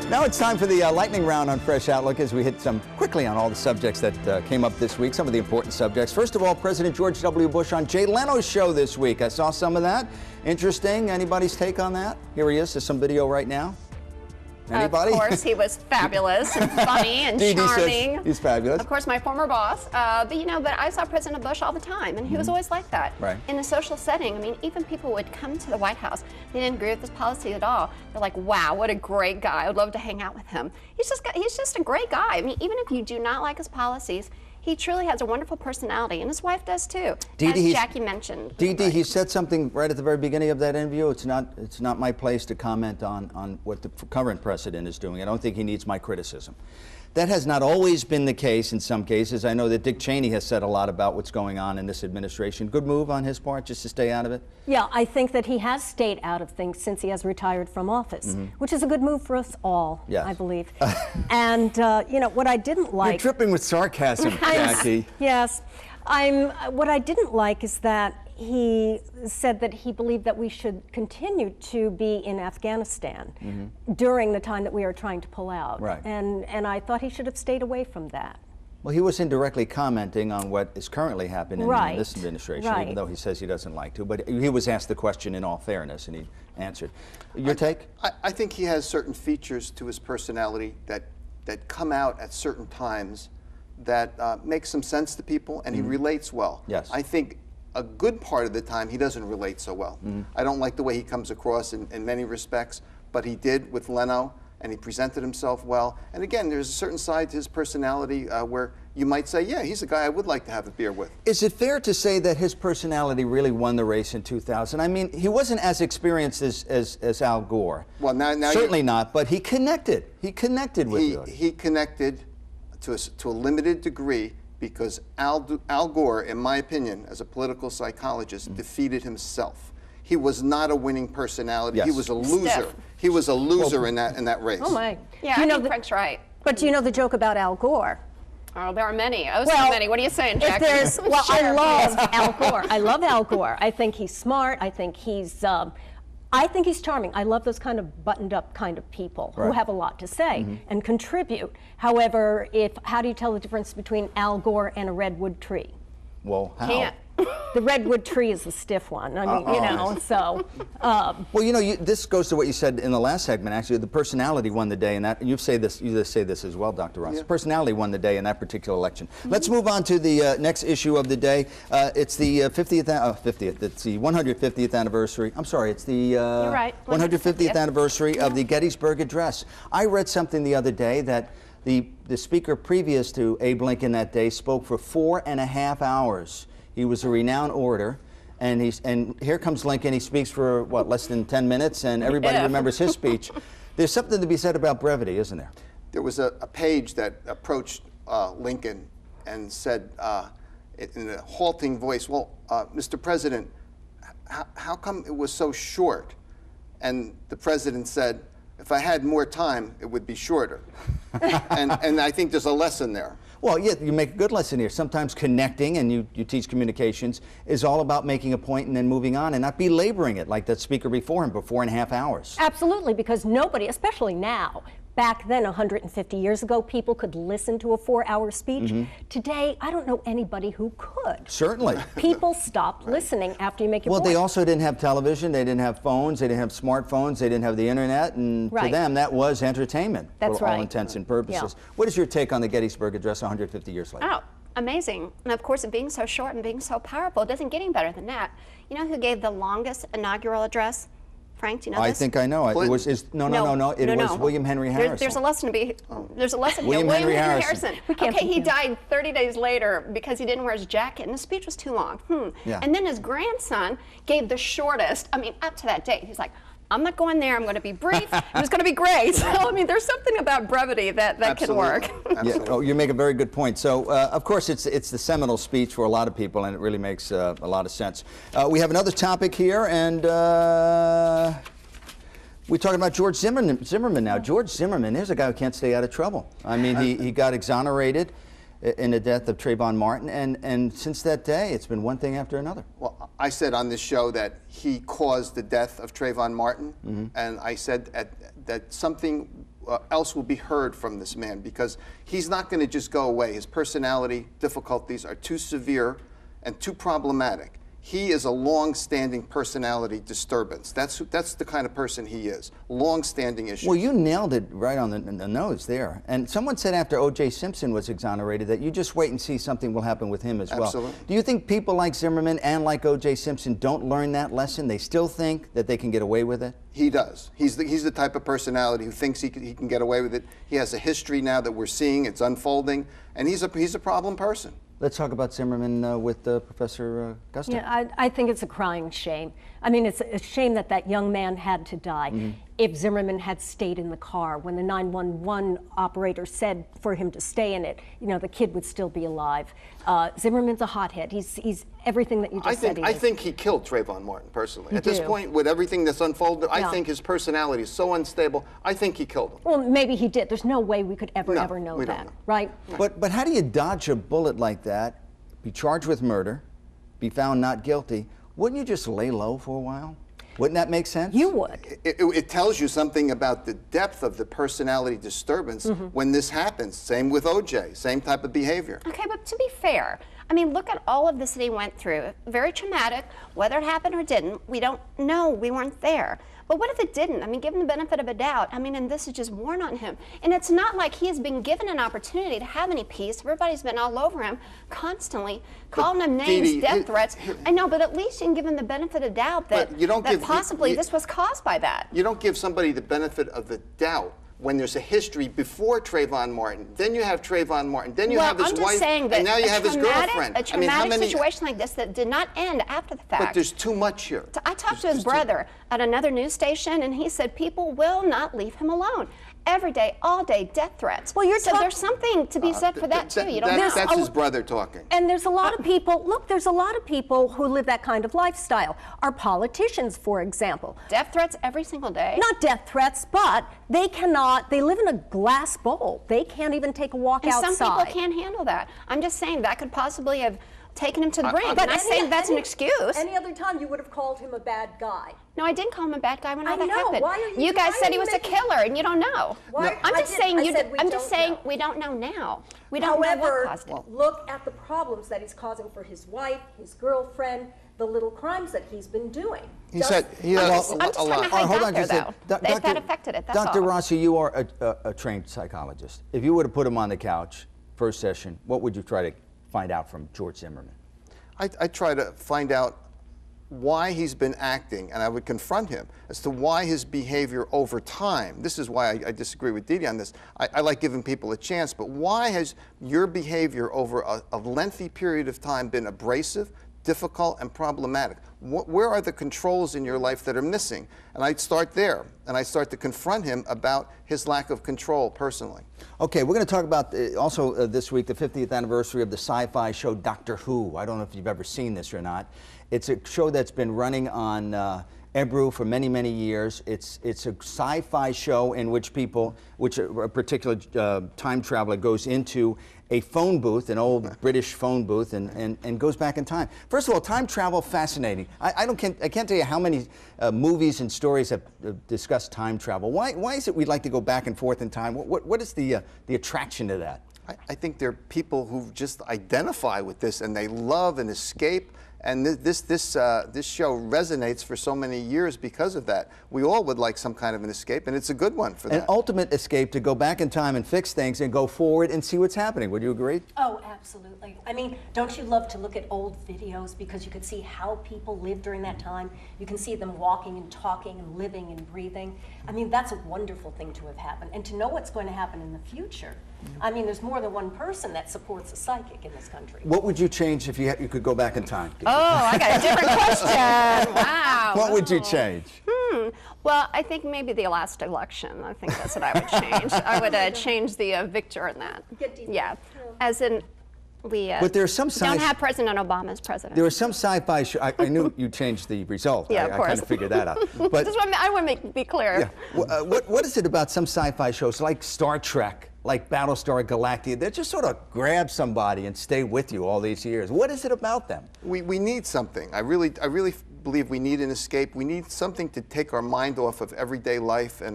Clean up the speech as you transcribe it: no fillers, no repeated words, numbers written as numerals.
Now it's time for the lightning round on Fresh Outlook as we hit quickly on all the subjects that came up this week, some of the important subjects. First of all, President George W. Bush on Jay Leno's show this week. I saw some of that. Interesting. Anybody's take on that? Here he is. There's some video right now. Anybody? Of course, he was fabulous and funny and charming. He's fabulous. Of course, my former boss. But I saw President Bush all the time, and he was always like that. Right. In a social setting, I mean, even people would come to the White House. They didn't agree with this policy at all. They're like, "Wow, what a great guy! I would love to hang out with him." He's just a great guy. I mean, even if you do not like his policies, he truly has a wonderful personality, and his wife does too, as Jackie mentioned. Dee, he said something right at the very beginning of that interview. It's not my place to comment on what the current president is doing. I don't think he needs my criticism. That has not always been the case in some cases. I know that Dick Cheney has said a lot about what's going on in this administration. Good move on his part, just to stay out of it? Yeah, I think that he has stayed out of things since he has retired from office, which is a good move for us all, yes. I believe. And, what I didn't like... You're dripping with sarcasm, Jackie. Yes. What I didn't like is that he said that he believed that we should continue to be in Afghanistan during the time that we are trying to pull out. Right. And I thought he should have stayed away from that. Well, he was indirectly commenting on what is currently happening in this administration, even though he says he doesn't like to. But he was asked the question in all fairness, and he answered. Your take? I think he has certain features to his personality that come out at certain times that make some sense to people, and he relates well. Yes. I think a good part of the time he doesn't relate so well. I don't like the way he comes across in many respects, but he did with Leno, and he presented himself well. And again, there's a certain side to his personality where you might say, yeah, he's a guy I would like to have a beer with. Is it fair to say that his personality really won the race in 2000? I mean, he wasn't as experienced as Al Gore. Well, now certainly not, but he connected. He connected with you. He connected to a limited degree, because Al Gore, in my opinion, as a political psychologist, defeated himself. He was not a winning personality. Yes. He was a loser. Stiff. He was a loser in that race. Oh my! Yeah, I think Craig's right. But do you know the joke about Al Gore? Oh, there are many. Oh, so many. What are you saying, Jackie? I love Al Gore. I love Al Gore. I think he's smart. I think he's charming. I love those kind of buttoned-up kind of people who have a lot to say and contribute. However, how do you tell the difference between Al Gore and a redwood tree? Well, how? Can't. The redwood tree is the stiff one. I mean, so. Well, this goes to what you said in the last segment. Actually, the personality won the day, and that you say this as well, Dr. Ross. Yeah. Personality won the day in that particular election. Let's move on to the next issue of the day. It's the 50th. It's the 150th anniversary. I'm sorry. It's the You're right. 150th anniversary of the Gettysburg Address. I read something the other day that the speaker previous to Abe Lincoln that day spoke for 4.5 hours. He was a renowned orator, and here comes Lincoln. He speaks for, what, less than 10 minutes, and everybody remembers his speech. There's something to be said about brevity, isn't there? There was a page that approached Lincoln and said in a halting voice, well, Mr. President, how come it was so short? And the president said, if I had more time, it would be shorter. and I think there's a lesson there. Well, yeah, you make a good lesson here. Sometimes connecting, and you teach communications, is all about making a point and then moving on and not belaboring it like that speaker before him for 4.5 hours. Absolutely, because nobody, especially now, back then 150 years ago, people could listen to a 4-hour speech. Today, I don't know anybody who could. Certainly. People stopped listening after you make your point. Well, they also didn't have television, they didn't have phones, they didn't have smartphones, they didn't have the internet, and to them that was entertainment for all intents and purposes. Yeah. What is your take on the Gettysburg Address 150 years later? Oh, amazing. And of course, it being so short and being so powerful, it doesn't get any better than that. You know who gave the longest inaugural address? Frank, do you know this? I think I know. It was William Henry Harrison. There's a lesson to be. There's a lesson here. William Henry Harrison. Okay, he died 30 days later because he didn't wear his jacket, and his speech was too long. Yeah. And then his grandson gave the shortest. I mean, up to that date, he's like, I'm not going there. I'm going to be brief. And it's going to be great. So I mean, there's something about brevity that can work. Yeah, oh, you make a very good point. So, of course, it's the seminal speech for a lot of people, and it really makes a lot of sense. We have another topic here, and we're talking about George Zimmerman now. George Zimmerman, here's a guy who can't stay out of trouble. I mean, he got exonerated in the death of Trayvon Martin, and since that day, it's been one thing after another. Well, I said on this show that he caused the death of Trayvon Martin, and I said that something else will be heard from this man, because he's not going to just go away. His personality difficulties are too severe and too problematic. He is a long-standing personality disturbance. That's the kind of person he is. Long-standing issues. Well, you nailed it right on the nose there. And someone said after O.J. Simpson was exonerated that you just wait and see something will happen with him as well. Absolutely. Do you think people like Zimmerman and like O.J. Simpson don't learn that lesson? They still think that they can get away with it? He does. He's the type of personality who thinks he can get away with it. He has a history now that we're seeing. It's unfolding. And he's a problem person. Let's talk about Zimmerman with Professor Guster. Yeah, I think it's a crying shame. I mean, it's a shame that that young man had to die. If Zimmerman had stayed in the car when the 911 operator said for him to stay in it, you know, the kid would still be alive. Zimmerman's a hothead. He's everything that you just said. I think he killed Trayvon Martin personally. You At this do? point, with everything that's unfolded, Yeah. I think his personality is so unstable. I think he killed him. Well, maybe he did. There's no way we could ever No, know we don't that, know. right? But how do you dodge a bullet like that, be charged with murder, be found not guilty? Wouldn't you just lay low for a while? Wouldn't that make sense? You would. It tells you something about the depth of the personality disturbance when this happens. Same with OJ, same type of behavior. Okay, but to be fair, I mean, look at all of this that he went through. Very traumatic. Whether it happened or didn't, we don't know. We weren't there. But what if it didn't? I mean, give him the benefit of a doubt. I mean, and this is just worn on him. And it's not like he has been given an opportunity to have any peace. Everybody's been all over him constantly, calling him names, Dee Dee, death threats. I know, but at least you can give him the benefit of doubt that, But you don't give- possibly you- this was caused by that. You don't give somebody the benefit of the doubt when there's a history before Trayvon Martin. Then you have Trayvon Martin. Then you have his I'm just wife, saying that and now you have his girlfriend. A traumatic situation like this that did not end after the fact. But there's too much here. I talked to There's his too- brother at another news station, and he said people will not leave him alone. Every day, all day, death threats. Well, you're so talk- there's something to be said for that, too. You don't know. That's his brother talking. And there's a lot of people, look, there's a lot of people who live that kind of lifestyle. Our politicians, for example. Death threats every single day. Not death threats, but they live in a glass bowl. They can't even take a walk and outside. some people can't handle that. I'm just saying that could possibly have taken him to the brink. But I'm not saying that's an excuse. Any other time you would have called him a bad guy. No, I didn't call him a bad guy when all I that know. happened. Why are you- guys why said are he you was a making- killer, and you don't know. Why- I'm I just didn't- saying. I said we I'm just don't saying know. we don't know now. We don't know what However, caused it. look at the problems that he's causing for his wife, his girlfriend, the little crimes that he's been doing. He said he has I'm a just lot. talking about how he got there, though. That affected it, that's Dr. all. Rossi, you are a trained psychologist. If you were to put him on the couch, first session, what would you try to find out from George Zimmerman? I try to find out why he's been acting, and I would confront him as to why his behavior over time. This is why I disagree with Dee Dee on this. I like giving people a chance, but why has your behavior over a lengthy period of time been abrasive, difficult, and problematic? Where are the controls in your life that are missing? And I'd start there, and I start to confront him about his lack of control personally. Okay, we're going to talk about also this week the 50th anniversary of the sci-fi show Doctor Who. I don't know if you've ever seen this or not. It's a show that's been running on Ebru for many, many years. It's a sci-fi show in which a particular time traveler goes into a phone booth, an old British phone booth, and goes back in time. First of all, time travel, fascinating. I can't tell you how many movies and stories have discussed time travel. Why is it we like to go back and forth in time? What is the attraction to that? I think there are people who just identify with this, and they love and escape. And this show resonates for so many years because of that. We all would like some kind of an escape, and it's a good one for that. An ultimate escape to go back in time and fix things and go forward and see what's happening. Would you agree? Oh, absolutely. I mean, don't you love to look at old videos because you can see how people lived during that time? You can see them walking and talking and living and breathing. I mean, that's a wonderful thing to have happened. And to know what's going to happen in the future. I mean, there's more than one person that supports a psychic in this country. What would you change if you could go back in time? Oh, I got a different question. Wow. What would you change? Well, I think maybe the last election. I think that's what I would change. I would change the victor in that. Yeah. As in, we But there's some don't have President Obama as president. There was some sci-fi show. I knew you changed the result. Yeah, of I course. kind of figured that out. But I want to be clear. yeah. What is it about some sci-fi shows like Star Trek, like Battlestar Galactica, that just sort of grab somebody and stay with you all these years? What is it about them? We need something. I really believe we need an escape. We need something to take our mind off of everyday life and